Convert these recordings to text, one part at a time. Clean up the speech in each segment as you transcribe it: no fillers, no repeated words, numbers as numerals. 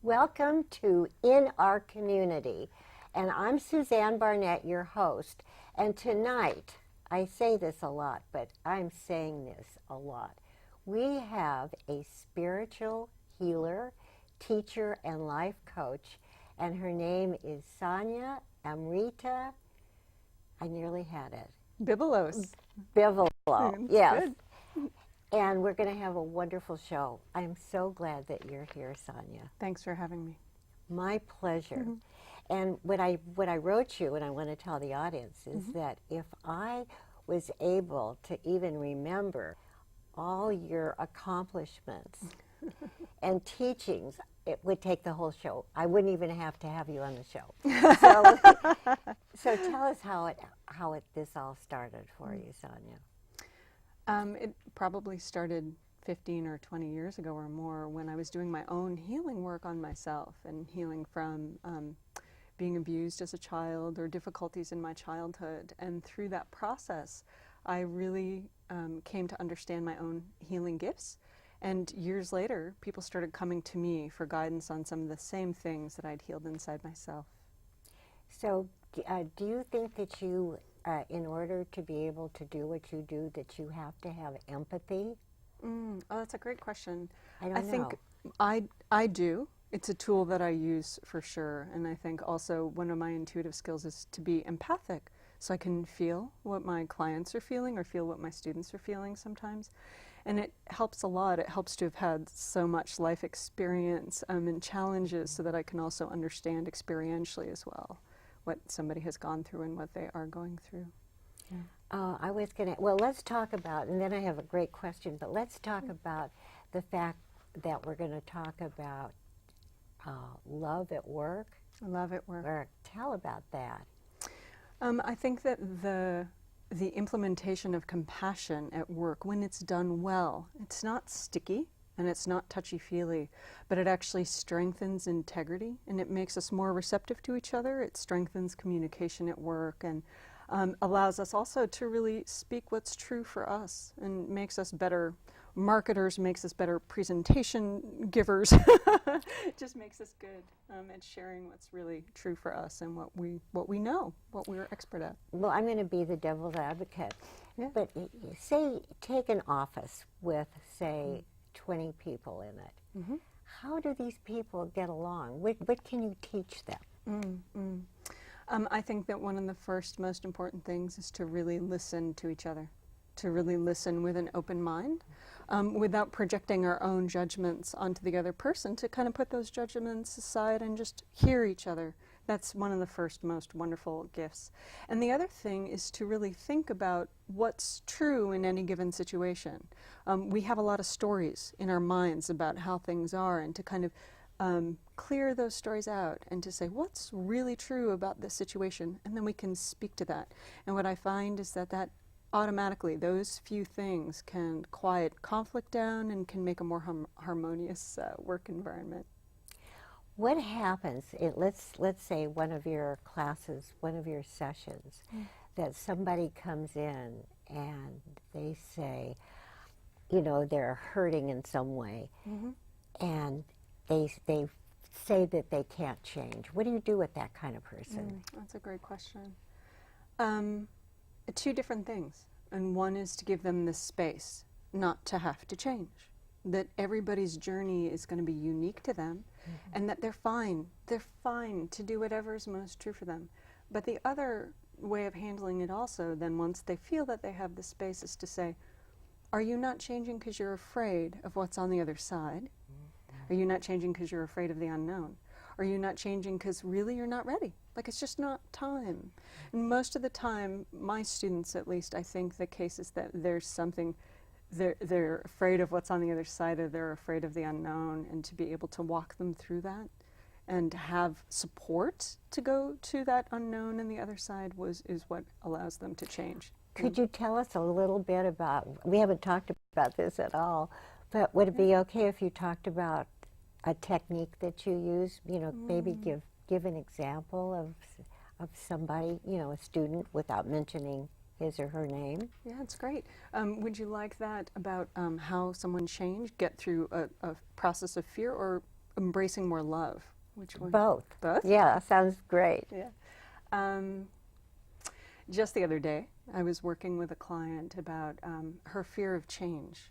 Welcome to In Our Community, and I'm Suzanne Barnett, your host, and tonight, I say this a lot, but I'm saying this a lot, we have a spiritual healer, teacher, and life coach, and her name is Sonya Amrita, I nearly had it. Bibelos. Bivolo, yes. Good. And we're going to have a wonderful show. I'm so glad that you're here, Sonya. Thanks for having me. My pleasure. And what I wrote you, and I want to tell the audience, is that if I was able to even remember all your accomplishments and teachings, it would take the whole show. I wouldn't even have to have you on the show. So tell us how this all started for you, Sonya. It probably started 15 or 20 years ago or more when I was doing my own healing work on myself and healing from being abused as a child or difficulties in my childhood. And through that process, I really came to understand my own healing gifts. And years later, people started coming to me for guidance on some of the same things that I'd healed inside myself. So do you think that you, in order to be able to do what you do, that you have to have empathy? Oh, that's a great question. I think I do. It's a tool that I use for sure. And I think also one of my intuitive skills is to be empathic. So I can feel what my clients are feeling or feel what my students are feeling sometimes. And it helps a lot. It helps to have had so much life experience and challenges so that I can also understand experientially as well what somebody has gone through and what they are going through. Yeah. I was going to, well, let's talk about, and then I have a great question, but let's talk about the fact that we're going to talk about love at work. Love at work. Tell about that. I think that the implementation of compassion at work, when it's done well, it's not sticky and it's not touchy-feely, but it actually strengthens integrity and it makes us more receptive to each other. It strengthens communication at work and allows us also to really speak what's true for us and makes us better marketers, makes us better presentation givers. It just makes us good at sharing what's really true for us and what we know, what we're expert at. Well, I'm going to be the devil's advocate. Yeah. But say, take an office with, say, 20 people in it. How do these people get along? What can you teach them? I think that one of the first most important things is to really listen to each other, to really listen with an open mind, without projecting our own judgments onto the other person, to kind of put those judgments aside and just hear each other. That's one of the first most wonderful gifts. And the other thing is to really think about what's true in any given situation. We have a lot of stories in our minds about how things are, and to kind of clear those stories out and to say what's really true about this situation, and then we can speak to that. And what I find is that automatically those few things can quiet conflict down and can make a more harmonious work environment. What happens, let's say one of your classes, one of your sessions, that somebody comes in and they say, you know, they're hurting in some way, and they say that they can't change. What do you do with that kind of person? That's a great question. Two different things. And one is to give them the space not to have to change. That everybody's journey is going to be unique to them, and that they're fine. They're fine to do whatever is most true for them. But the other way of handling it also, then once they feel that they have the space, is to say, are you not changing because you're afraid of what's on the other side? Are you not changing because you're afraid of the unknown? Are you not changing because really you're not ready? Like, it's just not time. And most of the time, my students at least, I think the case is that there's something, they're afraid of what's on the other side, or they're afraid of the unknown, and to be able to walk them through that and have support to go to that unknown and the other side is what allows them to change. Could you tell us a little bit about, we haven't talked about this at all, but would it be okay if you talked about a technique that you use? You know, maybe give an example of somebody, you know, a student, without mentioning his or her name. Yeah, it's great. Would you like that about how someone changed, get through a process of fear, or embracing more love. Which one? Both. Both? Yeah, sounds great. Yeah. Just the other day, I was working with a client about her fear of change.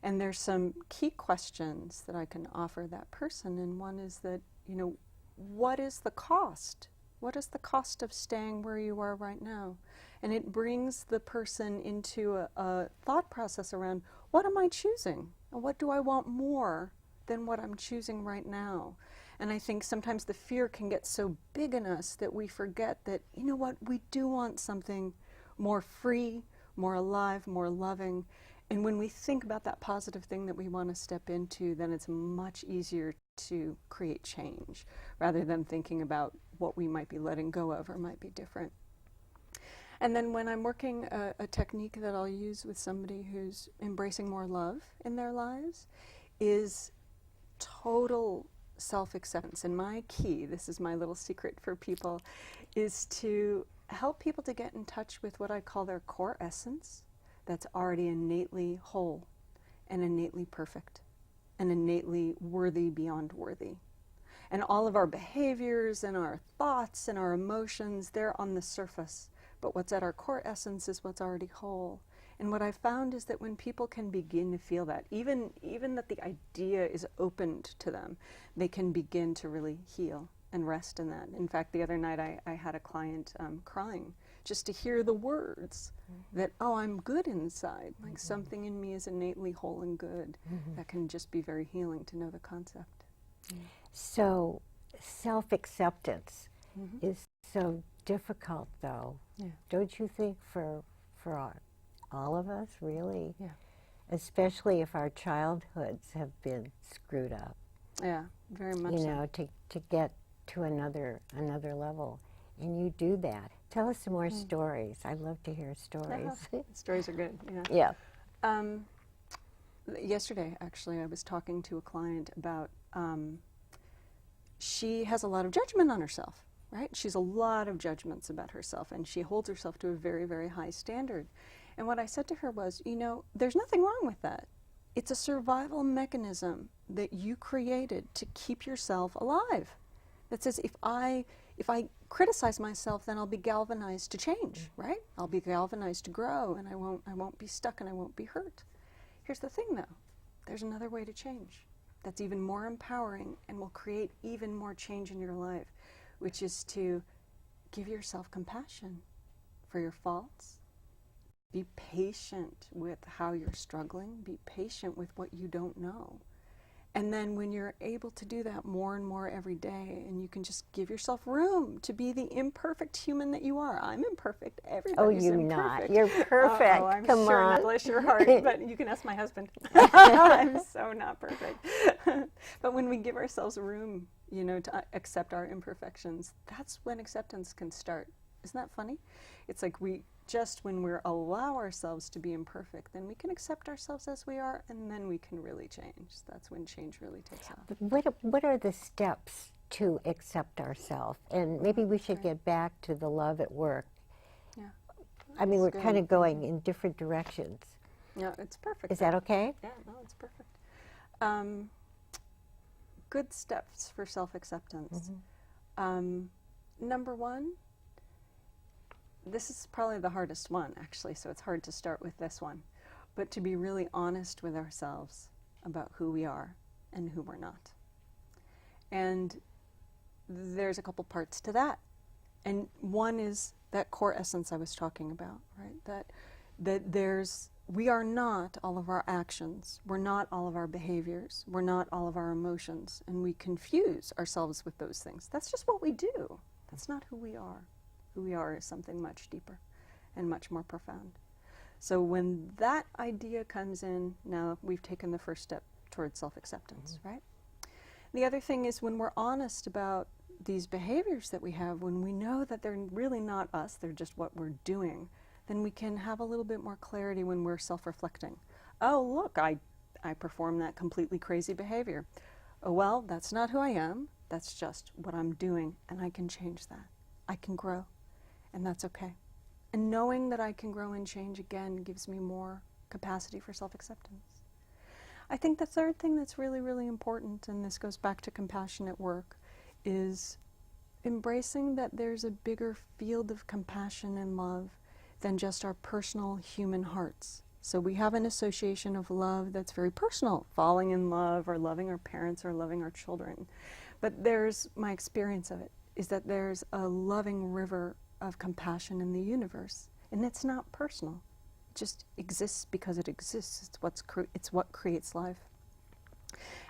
And there's some key questions that I can offer that person. And one is that, you know, what is the cost? What is the cost of staying where you are right now? And it brings the person into a thought process around, what am I choosing? And what do I want more than what I'm choosing right now? And I think sometimes the fear can get so big in us that we forget that, you know what, we do want something more free, more alive, more loving. And when we think about that positive thing that we want to step into, then it's much easier to create change rather than thinking about what we might be letting go of or might be different. And then when I'm working a technique that I'll use with somebody who's embracing more love in their lives is total self-acceptance. And my key, this is my little secret for people, is to help people to get in touch with what I call their core essence that's already innately whole and innately perfect and innately worthy beyond worthy. And all of our behaviors and our thoughts and our emotions, they're on the surface. But what's at our core essence is what's already whole. And what I've found is that when people can begin to feel that, even that the idea is opened to them, they can begin to really heal and rest in that. In fact, the other night I had a client crying just to hear the words that, oh, I'm good inside, like something in me is innately whole and good. That can just be very healing to know the concept. So self-acceptance is so difficult, though. Yeah. Don't you think for all of us, really? Yeah. Especially if our childhoods have been screwed up. Yeah, very much You so. know, to get to another level. And you do that. Tell us some more stories. I love to hear stories. Stories are good. Yeah. Yeah. Yesterday, actually, I was talking to a client about she has a lot of judgment on herself, right? She's a lot of judgments about herself, and she holds herself to a very, very high standard. And what I said to her was, you know, there's nothing wrong with that. It's a survival mechanism that you created to keep yourself alive. That says, if I criticize myself, then I'll be galvanized to change, right? I'll be galvanized to grow, and I won't be stuck, and I won't be hurt. Here's the thing, though. There's another way to change that's even more empowering and will create even more change in your life, which is to give yourself compassion for your faults. Be patient with how you're struggling. Be patient with what you don't know. And then when you're able to do that more and more every day, and you can just give yourself room to be the imperfect human that you are. I'm imperfect. Everybody's you're imperfect. not. You're perfect. Oh, I'm Come sure on. not. Bless your heart. But you can ask my husband. I'm so not perfect. But when we give ourselves room, you know, to accept our imperfections, that's when acceptance can start. Isn't that funny? It's like when we allow ourselves to be imperfect, then we can accept ourselves as we are, and then we can really change. That's when change really takes off. But what are the steps to accept ourselves? And maybe we should get back to the love at work. Yeah. I mean, we're good. kind of going in different directions. Yeah, it's perfect. Is that okay? Yeah, no, it's perfect. Good steps for self-acceptance. Number one, this is probably the hardest one, actually, so it's hard to start with this one, but to be really honest with ourselves about who we are and who we're not. And there's a couple parts to that. And one is that core essence I was talking about, right? That we are not all of our actions, we're not all of our behaviors, we're not all of our emotions, and we confuse ourselves with those things. That's just what we do. That's not who we are. Who we are is something much deeper and much more profound. So when that idea comes in, now we've taken the first step towards self-acceptance, right? The other thing is when we're honest about these behaviors that we have, when we know that they're really not us, they're just what we're doing, then we can have a little bit more clarity when we're self-reflecting. Oh, look, I perform that completely crazy behavior. Oh, well, that's not who I am. That's just what I'm doing, and I can change that. I can grow. And that's okay. And knowing that I can grow and change again gives me more capacity for self-acceptance. I think the third thing that's really, really important, and this goes back to compassionate work, is embracing that there's a bigger field of compassion and love than just our personal human hearts. So we have an association of love that's very personal, falling in love or loving our parents or loving our children. But there's, my experience of it, is that there's a loving river of compassion in the universe. And it's not personal. It just exists because it exists. It's what creates life.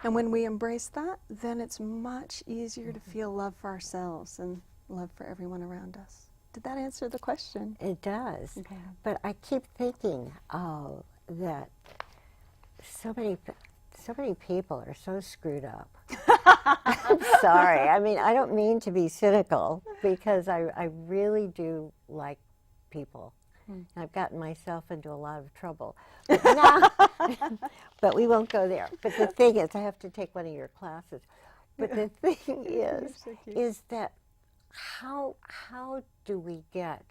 And when we embrace that, then it's much easier to feel love for ourselves and love for everyone around us. Did that answer the question? It does. Okay. But I keep thinking that so many people are so screwed up. I'm sorry. I mean, I don't mean to be cynical, because I really do like people. I've gotten myself into a lot of trouble. But, but we won't go there. But the thing is, I have to take one of your classes. But the thing is that how do we get,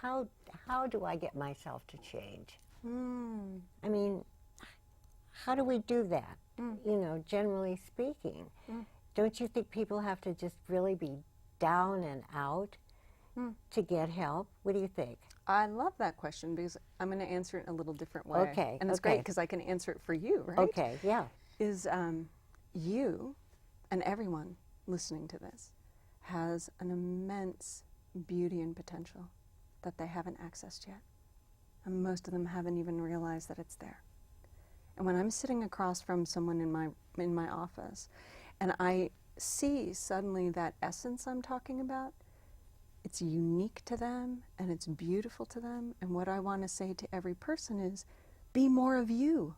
how do I get myself to change? I mean, how do we do that? You know, generally speaking. Don't you think people have to just really be down and out to get help? What do you think? I love that question, because I'm going to answer it in a little different way. Okay. And it's great because I can answer it for you, right? Okay, yeah. Is you and everyone listening to this has an immense beauty and potential that they haven't accessed yet. And most of them haven't even realized that it's there. And when I'm sitting across from someone in my office and I see suddenly that essence I'm talking about, it's unique to them and it's beautiful to them. And what I want to say to every person is, be more of you.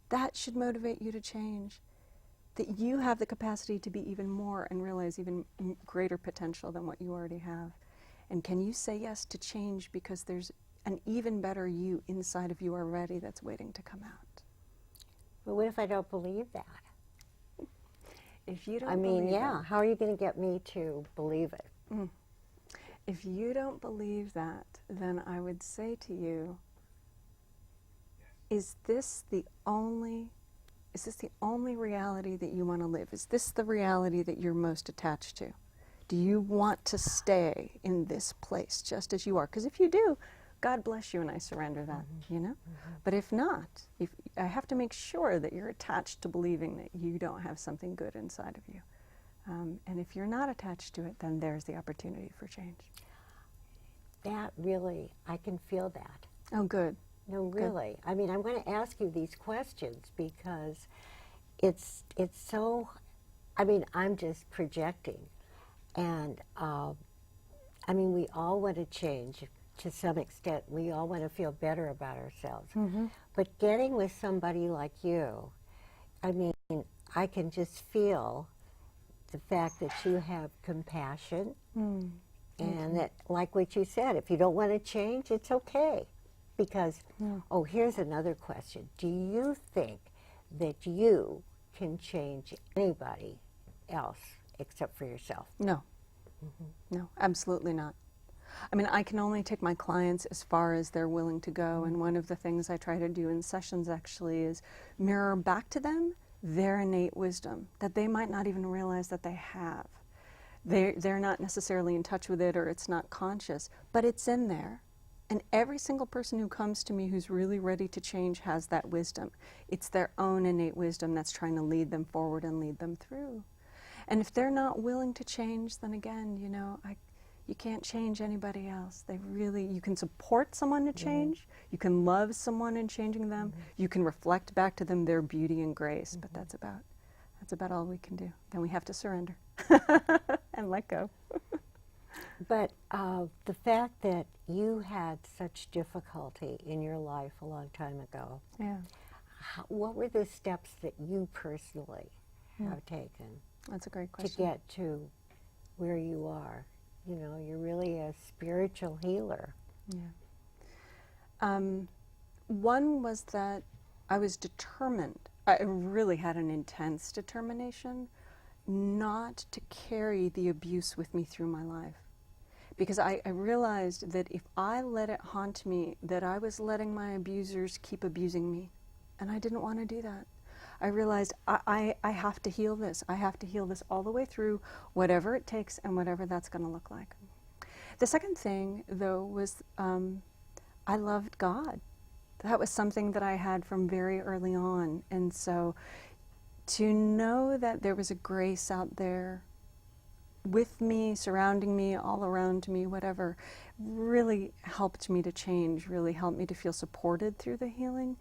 That should motivate you to change. That you have the capacity to be even more and realize even greater potential than what you already have. And can you say yes to change, because there's an even better you inside of you already that's waiting to come out. But what if I don't believe that? If you don't I mean, believe yeah, how are you going to get me to believe it? If you don't believe that, then I would say to you, is this the only reality that you want to live? Is this the reality that you're most attached to? Do you want to stay in this place just as you are? Because if you do, God bless you and I surrender that, you know? But if not, I have to make sure that you're attached to believing that you don't have something good inside of you. And if you're not attached to it, then there's the opportunity for change. That really, I can feel that. Oh, good. No, really. Good. I mean, I'm going to ask you these questions because it's so, I mean, I'm just projecting. And, I mean, we all want to change to some extent. We all want to feel better about ourselves. But getting with somebody like you, I mean, I can just feel the fact that you have compassion and that, like what you said, if you don't want to change, it's okay. Because, oh, here's another question. Do you think that you can change anybody else except for yourself? No. No, absolutely not. I mean, I can only take my clients as far as they're willing to go, and one of the things I try to do in sessions actually is mirror back to them their innate wisdom that they might not even realize that they have. They're not necessarily in touch with it, or it's not conscious, but it's in there. And every single person who comes to me who's really ready to change has that wisdom. It's their own innate wisdom that's trying to lead them forward and lead them through. And if they're not willing to change, then again, you know, you can't change anybody else. You can support someone to change, you can love someone in changing them, you can reflect back to them their beauty and grace, but that's about all we can do. Then we have to surrender and let go. But the fact that you had such difficulty in your life a long time ago, what were the steps that you personally have taken? That's a great question. To get to where you are? You know, you're really a spiritual healer. Yeah. One was that I was determined. I really had an intense determination not to carry the abuse with me through my life. Because I realized that if I let it haunt me, that I was letting my abusers keep abusing me. and I didn't want to do that. I realized I have to heal this. I have to heal this all the way through, whatever it takes and whatever that's going to look like. The second thing, though, was I loved God. That was something that I had from very early on. And so to know that there was a grace out there with me, surrounding me, all around me, whatever, really helped me to change, really helped me to feel supported through the healing.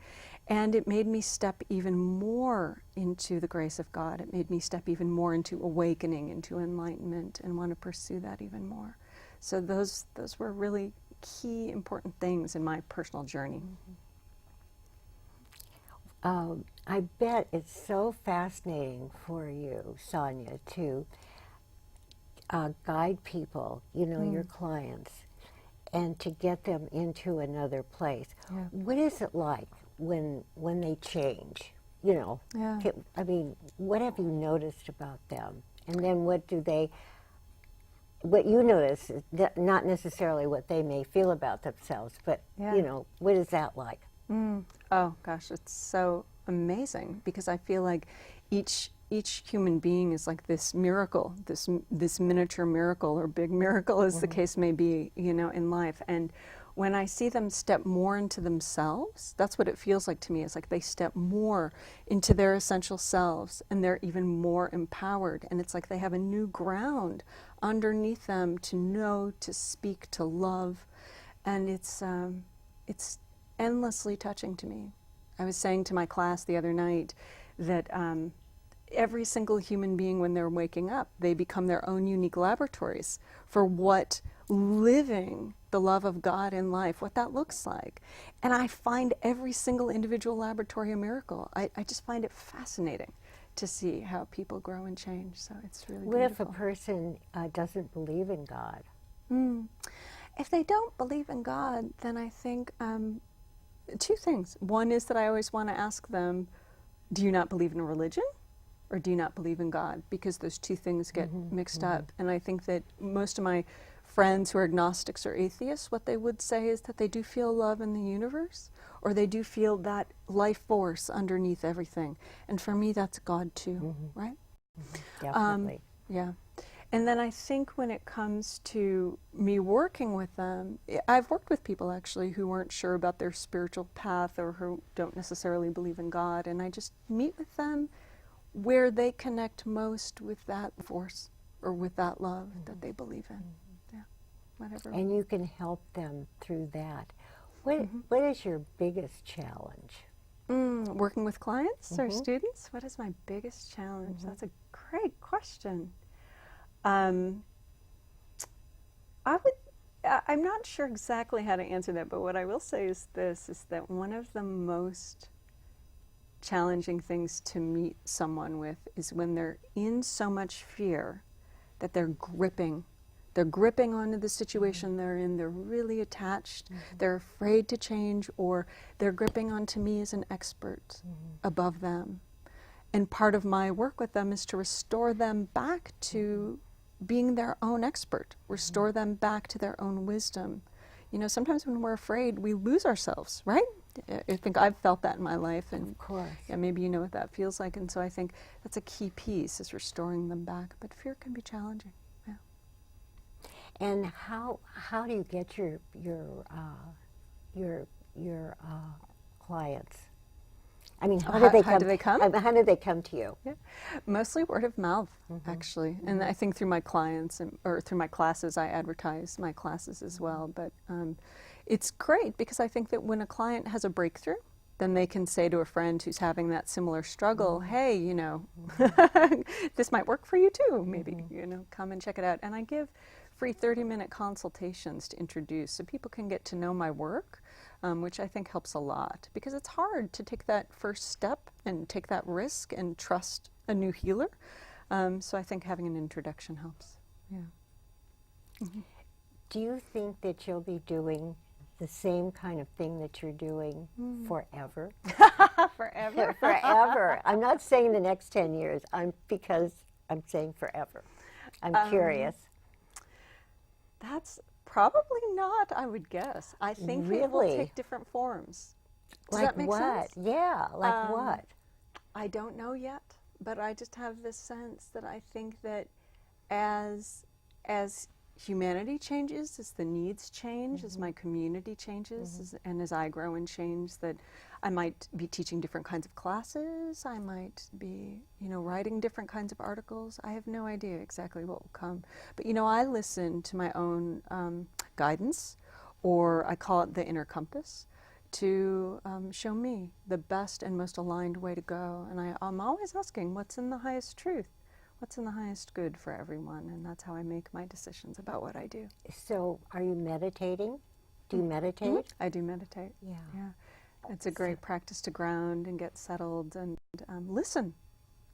And it made me step even more into the grace of God. It made me step even more into awakening, into enlightenment, and want to pursue that even more. So those were really key, important things in my personal journey. I bet it's so fascinating for you, Sonya, to guide people, your clients, and to get them into another place. Yeah. What is it like when they change? Yeah. I mean, what have you noticed about them? And then what you notice is not necessarily what they may feel about themselves, but, what is that like? Oh, gosh, it's so amazing, because I feel like each human being is like this miracle, this miniature miracle or big miracle, as the case may be, in life. And when I see them step more into themselves, that's what it feels like to me. It's like they step more into their essential selves, and they're even more empowered. And it's like they have a new ground underneath them to know, to speak, to love. And it's endlessly touching to me. I was saying to my class the other night that every single human being, when they're waking up, they become their own unique laboratories for what living the love of God in life, what that looks like. And I find every single individual laboratory a miracle. I just find it fascinating to see how people grow and change. So it's really What beautiful. if a person doesn't believe in God? If they don't believe in God, then I think two things. One is that I always want to ask them, do you not believe in religion, or do you not believe in God? Because those two things get mixed up. And I think that most of my friends who are agnostics or atheists, what they would say is that they do feel love in the universe, or they do feel that life force underneath everything. And for me, that's God too, right? Definitely. Yeah. And then I think when it comes to me working with them, I've worked with people actually who weren't sure about their spiritual path, or who don't necessarily believe in God, and I just meet with them where they connect most with that force, or with that love that they believe in. Yeah, whatever. And you can help them through that. What is your biggest challenge? Working with clients or students? What is my biggest challenge? That's a great question. I'm not sure exactly how to answer that, but what I will say is this, is that one of the most challenging things to meet someone with is when they're in so much fear that they're gripping onto the situation they're in, they're really attached, they're afraid to change, or they're gripping onto me as an expert above them. And part of my work with them is to restore them back to being their own expert, restore them back to their own wisdom. Sometimes when we're afraid, we lose ourselves, right? I think I've felt that in my life, and Of course. yeah, maybe you know what that feels like. And so I think that's a key piece, is restoring them back. But fear can be challenging. Yeah. And how do you get your clients? I mean, how do they come? How do they come to you? Yeah. Mostly word of mouth, actually. And I think through my clients, or through my classes, I advertise my classes as well. But it's great, because I think that when a client has a breakthrough, then they can say to a friend who's having that similar struggle, hey, this might work for you too, maybe, come and check it out. And I give free 30-minute consultations to introduce, so people can get to know my work, which I think helps a lot, because it's hard to take that first step and take that risk and trust a new healer. So I think having an introduction helps. Yeah. Do you think that you'll be doing the same kind of thing that you're doing forever? Forever? Forever. I'm not saying the next 10 years, because I'm saying forever. I'm curious. That's probably not, I would guess. I think it will Really? take different forms. Does Like that make what? sense? Yeah, like what? I don't know yet, but I just have this sense that I think that as humanity changes, as the needs change, as my community changes, and as I grow and change, that I might be teaching different kinds of classes. I might be, writing different kinds of articles. I have no idea exactly what will come. But, I listen to my own guidance, or I call it the inner compass, to show me the best and most aligned way to go. And I'm always asking, what's in the highest truth? What's in the highest good for everyone? And that's how I make my decisions about what I do. So, are you meditating? Do you meditate? I do meditate. Yeah. Yeah. It's a great practice to ground and get settled and listen.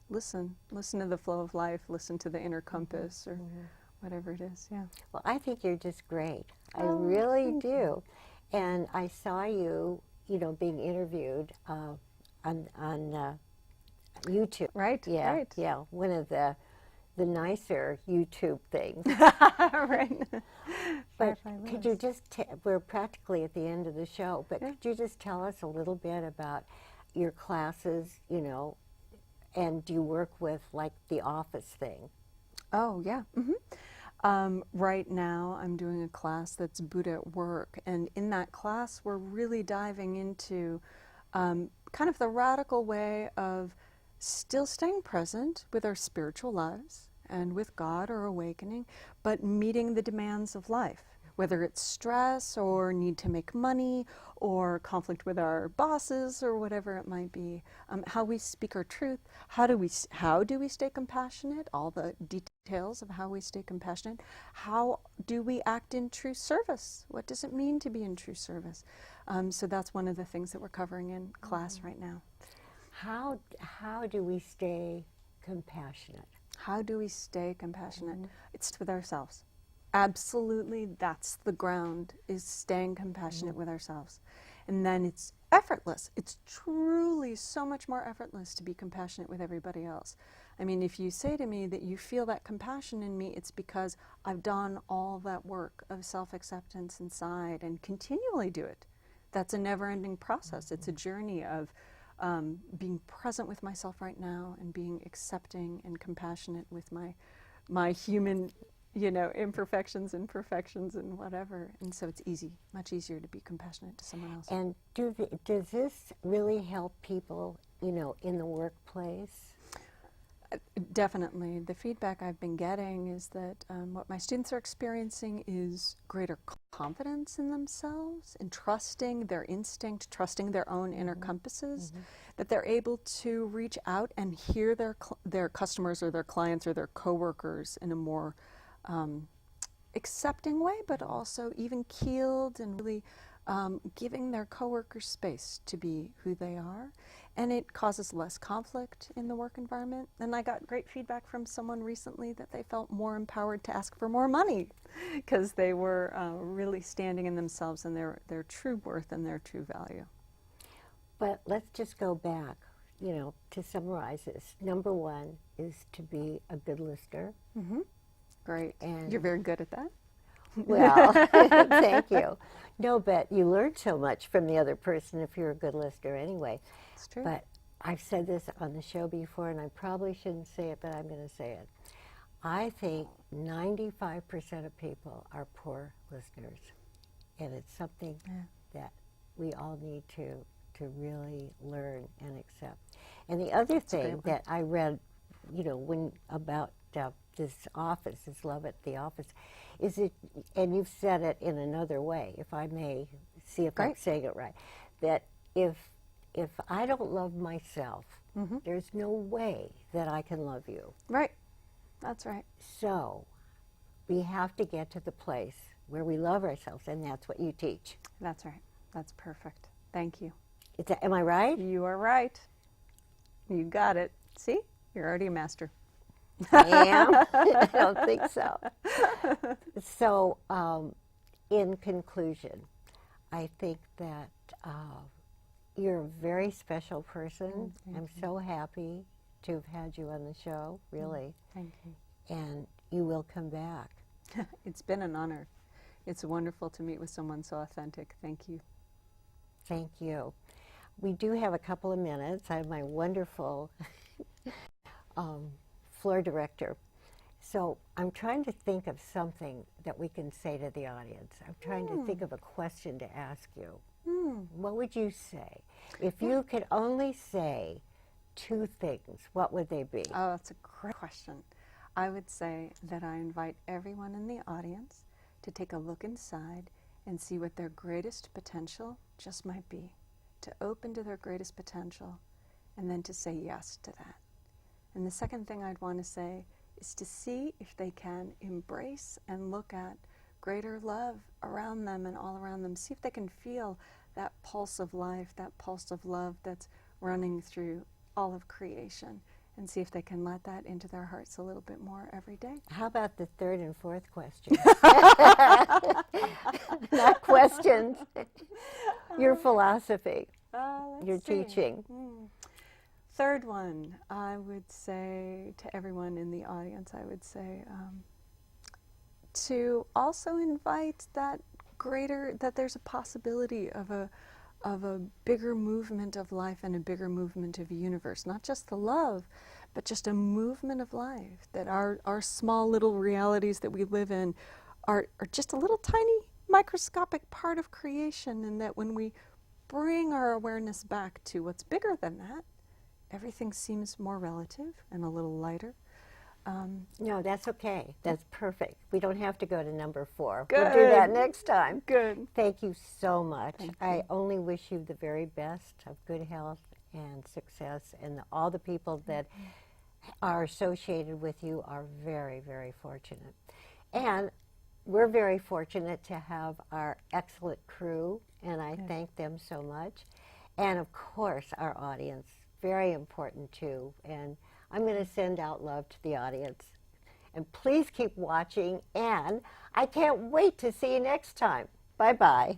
Listen to the flow of life, listen to the inner compass or whatever it is. Yeah. Well, I think you're just great. I Oh, really do. And I saw you, being interviewed on YouTube. Right. Yeah, Right. yeah. One of the nicer YouTube things. Right. But could you just, we're practically at the end of the show, but could you just tell us a little bit about your classes, and do you work with like the office thing? Oh, yeah. Right now, I'm doing a class that's Buddha at Work, and in that class, we're really diving into kind of the radical way of still staying present with our spiritual lives and with God or awakening, but meeting the demands of life, whether it's stress or need to make money or conflict with our bosses or whatever it might be. How we speak our truth, how do we stay compassionate, all the details of how we stay compassionate, how do we act in true service, what does it mean to be in true service. So that's one of the things that we're covering in class right now. How do we stay compassionate? How do we stay compassionate? It's with ourselves. Absolutely, that's the ground, is staying compassionate with ourselves. And then it's effortless. It's truly so much more effortless to be compassionate with everybody else. I mean, if you say to me that you feel that compassion in me, it's because I've done all that work of self-acceptance inside and continually do it. That's a never-ending process. It's a journey of being present with myself right now and being accepting and compassionate with my human, imperfections and perfections and whatever. And so it's easy, much easier to be compassionate to someone else. And does this really help people, in the workplace? Definitely. The feedback I've been getting is that what my students are experiencing is greater confidence in themselves and trusting their instinct, trusting their own inner compasses, that they're able to reach out and hear their customers or their clients or their coworkers in a more accepting way, but also even keeled and really giving their coworkers space to be who they are. And it causes less conflict in the work environment. And I got great feedback from someone recently that they felt more empowered to ask for more money because they were really standing in themselves and their true worth and their true value. But let's just go back, to summarize this. Number one is to be a good listener. Great. And you're very good at that. Well, thank you. No, but you learn so much from the other person if you're a good listener anyway. It's true. But I've said this on the show before, and I probably shouldn't say it, but I'm going to say it. I think 95% of people are poor listeners, and it's something that we all need to really learn and accept. And the other thing that I read, when about this office, this love at the office, is it, and you've said it in another way, if I may see if I'm saying it right, that if I don't love myself, there's no way that I can love you. Right. That's right. So we have to get to the place where we love ourselves, and that's what you teach. That's right. That's perfect. Thank you. Am I right? You are right. You got it. See? You're already a master. I am? I don't think so. So, in conclusion, I think that you're a very special person. I'm so happy to have had you on the show, really. Thank you. And you will come back. It's been an honor. It's wonderful to meet with someone so authentic. Thank you. Thank you. we do have a couple of minutes. I have my wonderful floor director. So I'm trying to think of something that we can say to the audience. I'm trying to think of a question to ask you. What would you say? If you could only say 2 things, what would they be? Oh, that's a great question. I would say that I invite everyone in the audience to take a look inside and see what their greatest potential just might be, to open to their greatest potential, and then to say yes to that. And the second thing I'd want to say is to see if they can embrace and look at greater love around them and all around them. See if they can feel that pulse of life, that pulse of love that's running through all of creation, and see if they can let that into their hearts a little bit more every day. How about the 3rd and 4th questions? Not questions. Your philosophy, your teaching. Third one, I would say to everyone in the audience, I would say to also invite that there's a possibility of a bigger movement of life and a bigger movement of the universe. Not just the love, but just a movement of life. That our small little realities that we live in are just a little tiny microscopic part of creation, and that when we bring our awareness back to what's bigger than that, everything seems more relative and a little lighter. No, that's okay. That's perfect. We don't have to go to number 4. Good. We'll do that next time. Good. Thank you so much. Thank you. I only wish you the very best of good health and success, and all the people that are associated with you are very, very fortunate. And we're very fortunate to have our excellent crew, and I thank them so much. And of course, our audience, very important too. And I'm going to send out love to the audience. And please keep watching, and I can't wait to see you next time. Bye-bye.